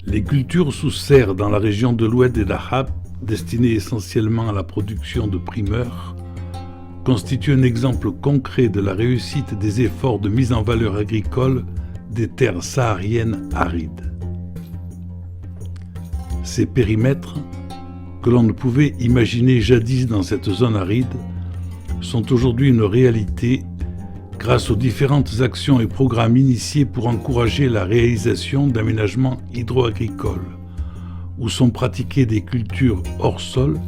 Les cultures sous serre dans la région de l'Oued et d'Ahab, destinées essentiellement à la production de primeurs, constituent un exemple concret de la réussite des efforts de mise en valeur agricole des terres sahariennes arides. Ces périmètres, que l'on ne pouvait imaginer jadis dans cette zone aride, sont aujourd'hui une réalité grâce aux différentes actions et programmes initiés pour encourager la réalisation d'aménagements hydro-agricoles, où sont pratiquées des cultures hors sol,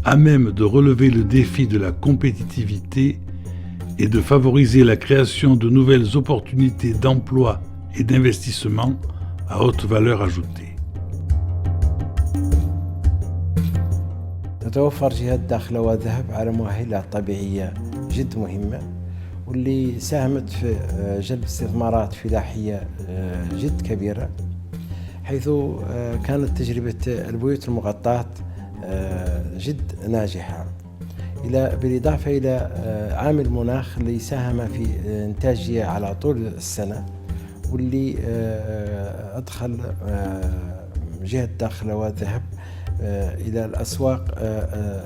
à même de relever le défi de la compétitivité et de favoriser la création de nouvelles opportunités d'emploi et d'investissement à haute valeur ajoutée. تتوفر جهة الداخلة والذهب على مؤهلات طبيعية جد مهمة، واللي ساهمت في جلب استثمارات فلاحية جد كبيرة، حيث كانت تجربة البيوت المغطاة جد ناجحة، بالإضافة إلى عامل المناخ اللي ساهم في إنتاجية على طول السنة، واللي أدخل جهة الداخلة والذهب إلى الأسواق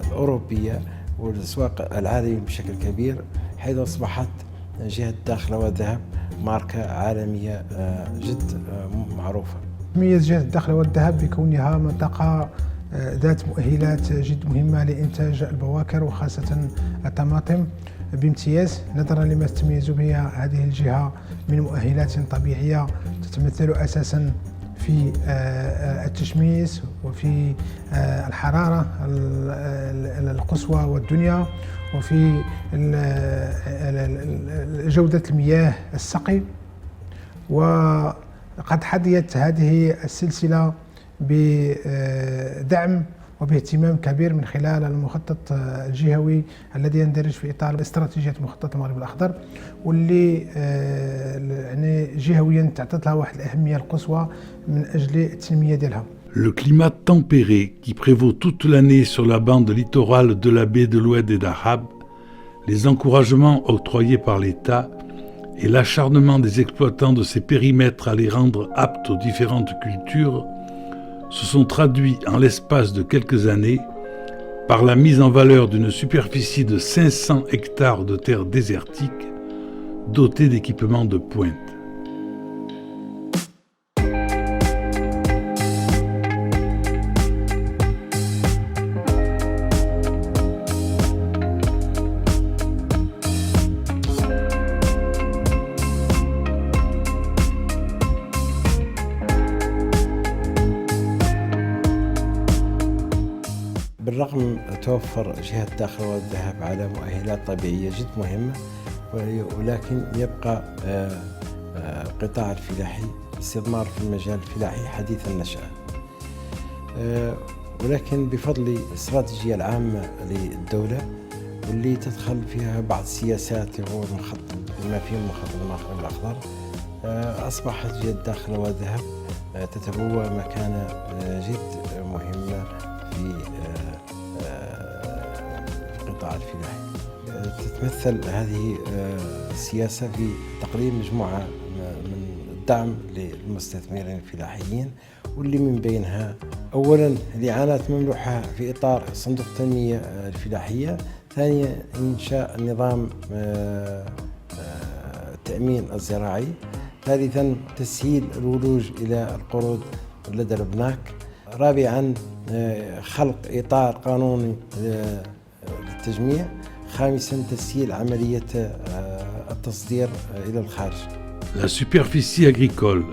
الأوروبية والأسواق العالمية بشكل كبير، حيث أصبحت جهة الداخلة والذهب ماركة عالمية جد معروفة. تميز جهة الداخلة والذهب بكونها منطقة ذات مؤهلات جد مهمة لإنتاج البواكر وخاصة الطماطم بامتياز، نظرا لما تتميز به هذه الجهة من مؤهلات طبيعية تتمثل أساسا في التشميس وفي الحرارة القصوى والدنيا، وفي جودة المياه السقي. وقد حظيت هذه السلسلة بدعم وباهتمام كبير من خلال المخطط الجهوي الذي يندرج في إطار استراتيجية مخطط المغرب الأخضر، واللي يعني جهويا تعطت لها واحد الأهمية القصوى من أجل التنمية ديالها. Le climat tempéré qui prévaut toute l'année sur la bande littorale de la baie de l'Oued et d'Ahab, les encouragements octroyés par l'État et l'acharnement des exploitants de ces périmètres à les rendre aptes aux différentes cultures se sont traduits en l'espace de quelques années par la mise en valeur d'une superficie de 500 hectares de terres désertiques dotées d'équipements de pointe. بالرغم توفر جهة الداخلة والذهب على مؤهلات طبيعية جد مهمة، ولكن يبقى القطاع الفلاحي استثمار في المجال الفلاحي حديث النشأة، ولكن بفضل الاستراتيجية العامة للدولة واللي تدخل فيها بعض السياسات هو المخطط بما فيه مخطط المغرب الأخضر، أصبحت جهة الداخلة والذهب تتبوى مكانة جد مهمة في القطاع الفلاحي. تتمثل هذه السياسة في تقديم مجموعة من الدعم للمستثمرين الفلاحيين، واللي من بينها أولا الإعانات ممنوحة في إطار صندوق التنمية الفلاحية، ثانيا إنشاء نظام التأمين الزراعي. ثالثا تسهيل الولوج إلى القروض لدى البنوك. رابعا خلق إطار قانوني للتجميع. خامسا تسهيل عملية التصدير إلى الخارج. La superficie agricole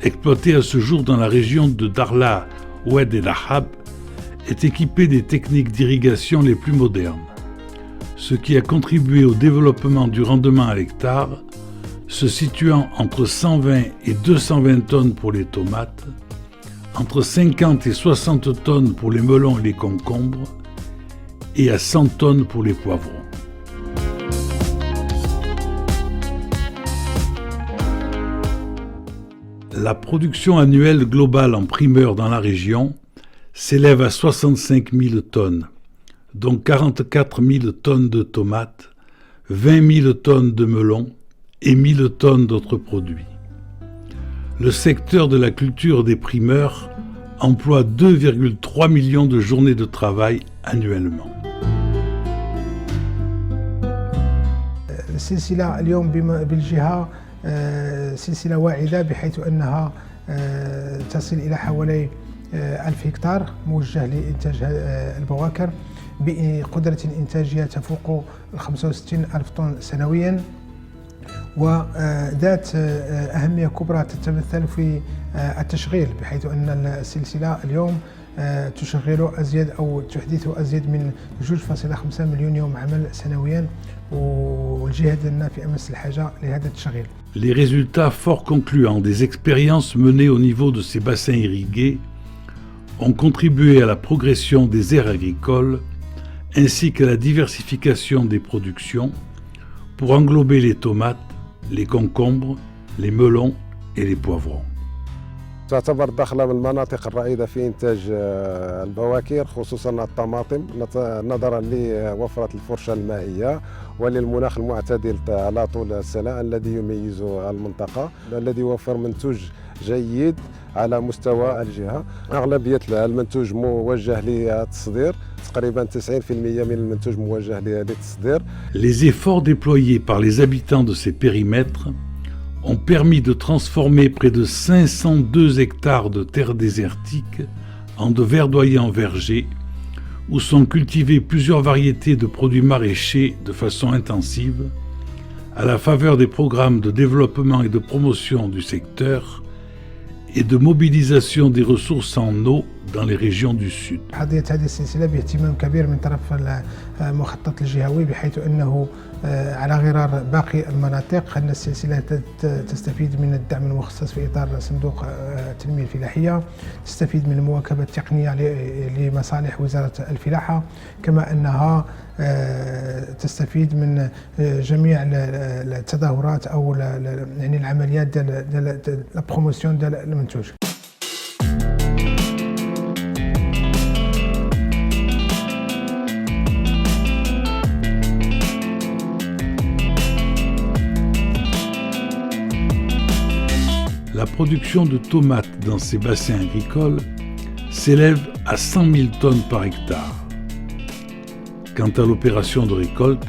exploitée à ce jour dans la région de Darla, Oued et Lahab est équipée des techniques d'irrigation les plus modernes, ce qui a contribué au développement du rendement à l'hectare, se situant entre 120 et 220 tonnes pour les tomates, entre 50 et 60 tonnes pour les melons et les concombres, et à 100 tonnes pour les poivrons. La production annuelle globale en primeur dans la région s'élève à 65 000 tonnes, dont 44 000 tonnes de tomates, 20 000 tonnes de melons et 1 000 tonnes d'autres produits. Le secteur de la culture des primeurs emploie 2,3 millions de journées de travail annuellement. السلسلة اليوم بالجهة سلسلة واعدة بحيث أنها تصل إلى حوالي 1000 هكتار موجه لإنتاج البواكر بقدرة إنتاجية تفوق 65 ألف طن سنويا، وذات أهمية كبرى تتمثل في التشغيل، بحيث أن السلسلة اليوم تشغل أزيد أو تحدث أزيد من 2.5 مليون يوم عمل سنويا، والجهة ديالنا في أمس الحاجة لهذا التشغيل. Les résultats fort concluants des expériences menées au niveau de ces bassins irrigués ont contribué à la progression des aires agricoles ainsi qu'à la diversification des productions pour englober les tomates, les concombres, les melons et les poivrons. تعتبر داخلة من المناطق الرائدة في إنتاج البواكر خصوصا الطماطم نظرا لوفرة الفرشة المائية وللمناخ المعتدل على طول السنة الذي يميز المنطقة، الذي يوفر منتوج جيد على مستوى الجهة. أغلبية المنتوج موجه للتصدير، تقريبا 90% من المنتوج موجه للتصدير. Les efforts déployés par les habitants de ces périmètres ont permis de transformer près de 502 hectares de terres désertiques en de verdoyants vergers où sont cultivées plusieurs variétés de produits maraîchers de façon intensive, à la faveur des programmes de développement et de promotion du secteur et de mobilisation des ressources en eau dans les régions du Sud. حظيت هذه السلسلة باهتمام كبير من طرف المخطط الجهوي، بحيث أنه على غرار باقي المناطق أن السلسلة تستفيد من الدعم المخصص في إطار صندوق التنمية الفلاحية، تستفيد من المواكبة التقنية لمصالح وزارة الفلاحة، كما أنها تستفيد من جميع التظاهرات أو يعني العمليات ديال لا بروموسيون ديال المنتوج. La production de tomates dans ces bassins agricoles s'élève à 100 000 tonnes par hectare. Quant à l'opération de récolte,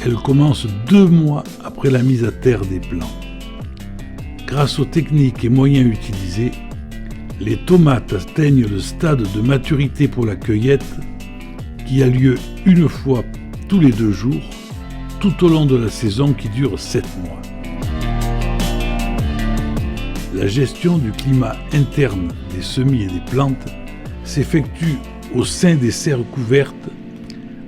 elle commence 2 mois après la mise à terre des plants. Grâce aux techniques et moyens utilisés, les tomates atteignent le stade de maturité pour la cueillette qui a lieu une fois tous les 2 jours, tout au long de la saison qui dure 7 mois. La gestion du climat interne des semis et des plantes s'effectue au sein des serres couvertes,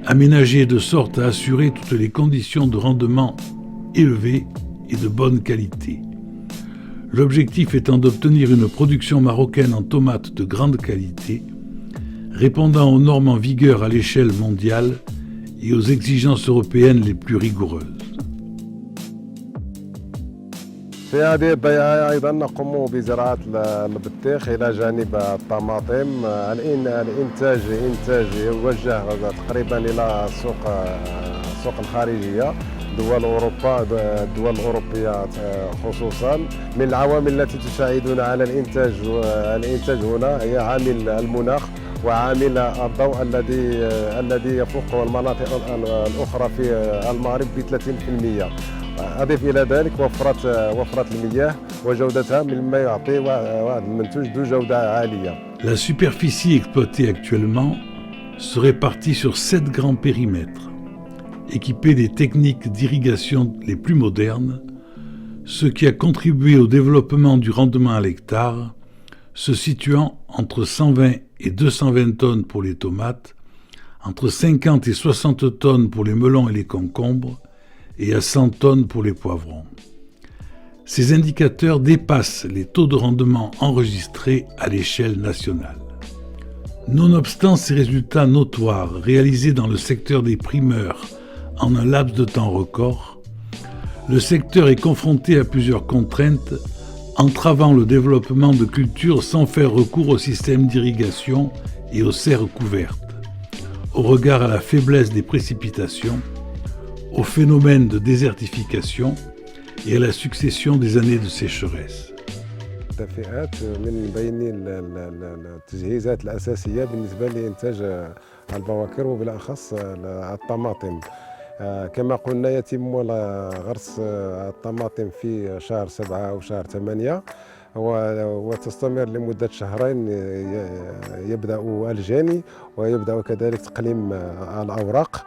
aménagées de sorte à assurer toutes les conditions de rendement élevées et de bonne qualité. L'objectif étant d'obtenir une production marocaine en tomates de grande qualité, répondant aux normes en vigueur à l'échelle mondiale et aux exigences européennes les plus rigoureuses. في هذه الضيعة أيضا نقوم بزراعة البطيخ إلى جانب الطماطم. الإنتاج يوجه تقريبا إلى السوق الخارجية، دول أوروبا، الدول الأوروبية خصوصا. من العوامل التي تساعدنا على الإنتاج هنا هي عامل المناخ وعامل الضوء الذي يفوق المناطق الأخرى في المغرب ب 30%. أضيف إلى ذلك وفرت المياه وجودتها مما يعطي واحد المنتوج ذو جودة عالية. La superficie exploitée actuellement se répartit sur 7 grands périmètres, équipés des techniques d'irrigation les plus modernes, ce qui a contribué au développement du rendement à l'hectare, se situant entre 120 et 220 tonnes pour les tomates, entre 50 et 60 tonnes pour les melons et les concombres, et à 100 tonnes pour les poivrons. Ces indicateurs dépassent les taux de rendement enregistrés à l'échelle nationale. Nonobstant ces résultats notoires réalisés dans le secteur des primeurs en un laps de temps record, le secteur est confronté à plusieurs contraintes entravant le développement de cultures sans faire recours au système d'irrigation et aux serres couvertes, au regard à la faiblesse des précipitations, au phénomène de désertification et à la succession des années de sécheresse. التدفئات من بين التجهيزات الأساسية بالنسبة لإنتاج البواكر وبالأخص الطماطم. كما قلنا يتم غرس الطماطم في شهر 7 أو شهر 8 وتستمر لمدة شهرين. يبدأ الجاني ويبدأ كذلك تقليم الأوراق.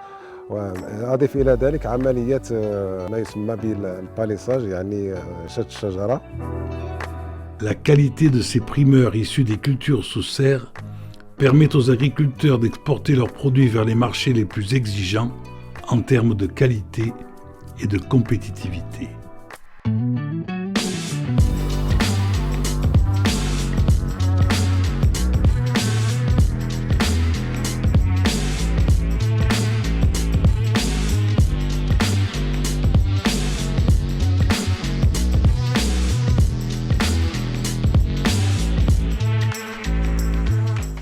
وأضيف إلى ذلك عملية ما يسمى بالباليساج يعني شد الشجرة. La qualité de ces primeurs issus des cultures sous serre permet aux agriculteurs d'exporter leurs produits vers les marchés les plus exigeants en termes de qualité et de compétitivité.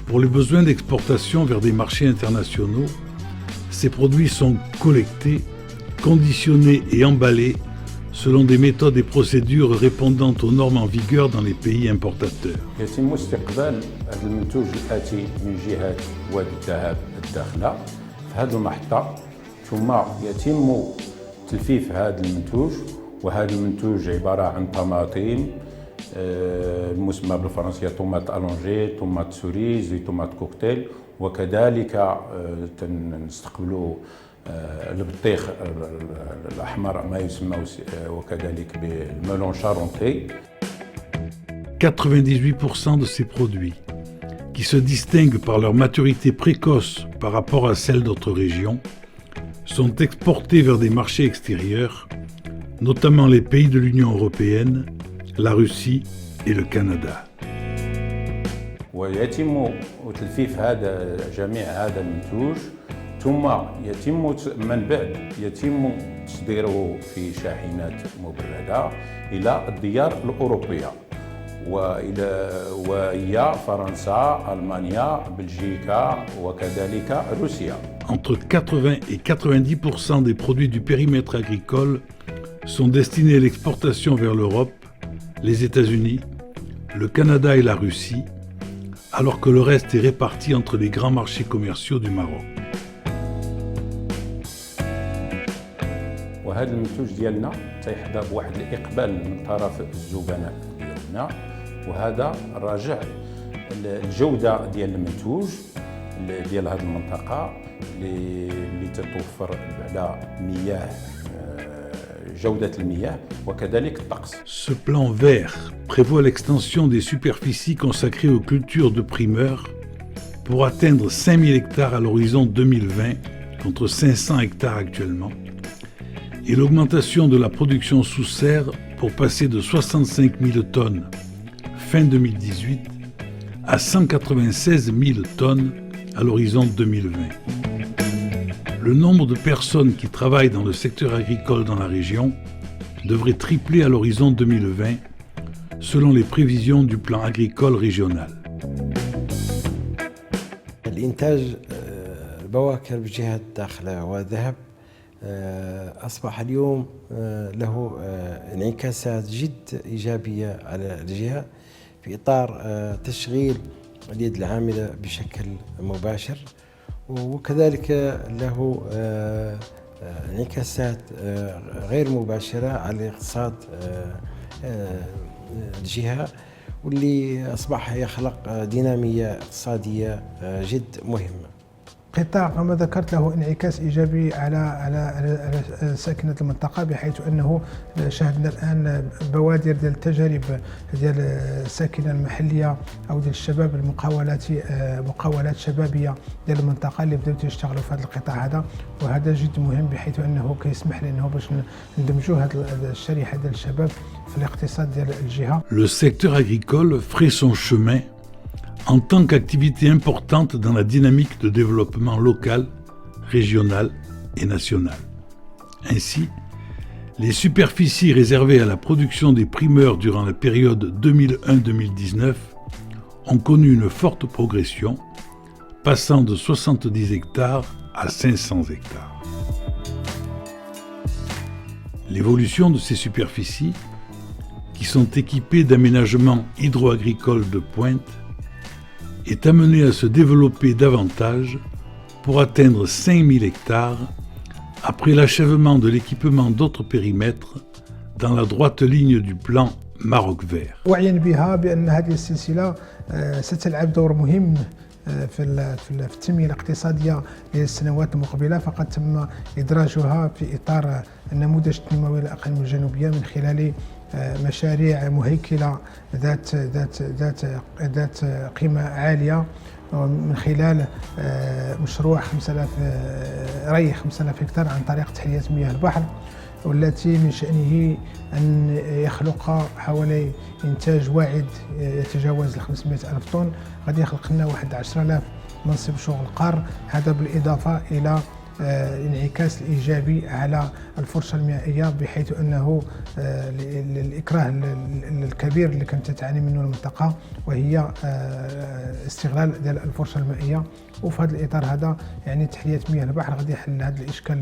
Pour les besoins d'exportation vers des marchés internationaux, ces produits sont collectés, conditionnés et emballés selon des méthodes et procédures répondant aux normes en vigueur dans les pays importateurs. يتم استقبال هذا المنتوج الآتي من جهة وادي الذهب الداخلة في هذه المحطة، ثم يتم تلفيف هذا المنتوج، وهذا المنتوج عبارة عن طماطم المسمى بالفرنسية طوماط ألونجي، طوماط سوريز، طوماط كوكتيل، وكذلك نستقبلوا البطيخ الأحمر ما يسمى وكذلك بالملون شارونتي. 98% de ces produits, qui se distinguent par leur maturité précoce par rapport à celle d'autres régions, sont exportés vers des marchés extérieurs, notamment les pays de l'Union européenne, la Russie et le Canada. ويتم تلفيف جميع هذا المنتوج، ثم يتم من بعد يتم تصديره في شاحنات مبردة إلى الديار الأوروبية وهي فرنسا، ألمانيا، بلجيكا وكذلك روسيا. Entre 80 et 90% des produits du périmètre agricole sont destinés à l'exportation vers l'Europe, les États-Unis, le Canada et la Russie, alors que le reste est réparti entre les grands marchés commerciaux du Maroc. وهذا المنتوج ديالنا تيحظى بواحد الإقبال من طرف الزبناء ديالنا، وهذا راجع الجودة ديال المنتوج ديال هذه المنطقة اللي تتوفر على مياه جودة المياه وكذلك الطقس. Ce plan vert prévoit l'extension des superficies consacrées aux cultures de primeurs pour atteindre 5000 hectares à l'horizon 2020 contre 500 hectares actuellement, et l'augmentation de la production sous serre pour passer de 65 000 tonnes fin 2018 à 196 000 tonnes à l'horizon 2020. Le nombre de personnes qui travaillent dans le secteur agricole dans la région devrait tripler à l'horizon 2020, selon les prévisions du plan agricole régional. الإنتاج البواكر بجهة الداخلة والذهب أصبح اليوم له انعكاسات جد إيجابية على الجهة في إطار تشغيل اليد العاملة بشكل مباشر، وكذلك له انعكاسات غير مباشرة على الاقتصاد الجهة، واللي أصبح يخلق دينامية اقتصادية جد مهمة. قطاع كما ذكرت له انعكاس ايجابي على ساكنه المنطقه، بحيث انه شاهدنا الان بوادر ديال التجارب ديال الساكنه المحليه او ديال الشباب مقاولات شبابيه ديال المنطقه اللي بداو يشتغلوا في هذا القطاع هذا، وهذا جد مهم بحيث انه كيسمح لنا باش ندمجوا هذه الشريحه ديال الشباب في الاقتصاد ديال الجهه. Le secteur agricole ferait son chemin en tant qu'activité importante dans la dynamique de développement local, régional et national. Ainsi, les superficies réservées à la production des primeurs durant la période 2001-2019 ont connu une forte progression, passant de 70 hectares à 500 hectares. L'évolution de ces superficies, qui sont équipées d'aménagements hydro-agricoles de pointe, est amené à se développer davantage pour atteindre 5000 hectares après l'achèvement de l'équipement d'autres périmètres dans la droite ligne du plan Maroc Vert. وعيا بها بأن هذه السلسلة ستلعب دور مهم في التنمية الاقتصادية للسنوات المقبلة، فقد تم إدراجها في إطار النموذج التنموي للأقاليم الجنوبية من خلال مشاريع مهيكلة ذات قيمة عالية، من خلال مشروع 5000 ري 5000 هكتار عن طريق تحلية مياه البحر، والتي من شأنه أن يخلق حوالي إنتاج واعد يتجاوز 500 ألف طن، قد يخلق لنا 11000 منصب شغل قار، هذا بالإضافة إلى الانعكاس الإيجابي على الفرصة المائية، بحيث أنه الإكراه الكبير اللي كانت تعاني منه المنطقة وهي استغلال ديال الفرصة المائية، وفي هذا الإطار هذا يعني تحلية مياه البحر غادي يحل هذا الإشكال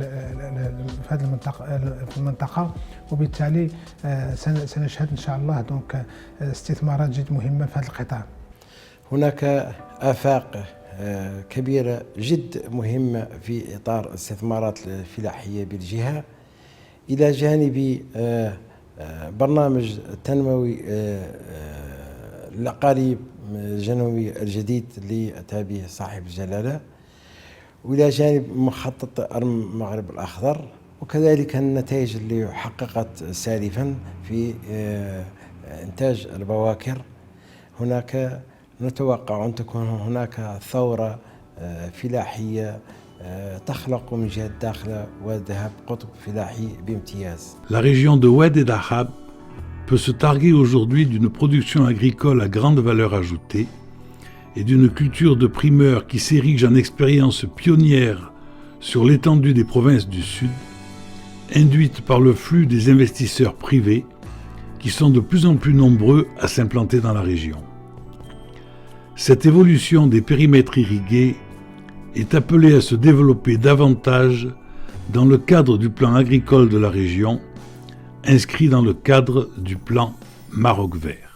في هذه المنطقة، وبالتالي سنشهد إن شاء الله دونك استثمارات جد مهمة في هذا القطاع. هناك آفاق كبيرة جد مهمة في إطار الاستثمارات الفلاحية بالجهة، إلى جانب برنامج تنموي الأقاليم الجنوبي الجديد اللي أتى به صاحب الجلالة، وإلى جانب مخطط المغرب الأخضر، وكذلك النتائج اللي حققت سالفا في إنتاج البواكر. هناك نتوقع أن تكون هناك ثورة فلاحية تخلق من جهة الداخل وذهب قطب فلاحي بامتياز. La région de Oued et d'Ahab peut se targuer aujourd'hui d'une production agricole à grande valeur ajoutée et d'une culture de primeurs qui s'érige en expérience pionnière sur l'étendue des provinces du Sud, induite par le flux des investisseurs privés qui sont de plus en plus nombreux à s'implanter dans la région. Cette évolution des périmètres irrigués est appelée à se développer davantage dans le cadre du plan agricole de la région, inscrit dans le cadre du plan Maroc Vert.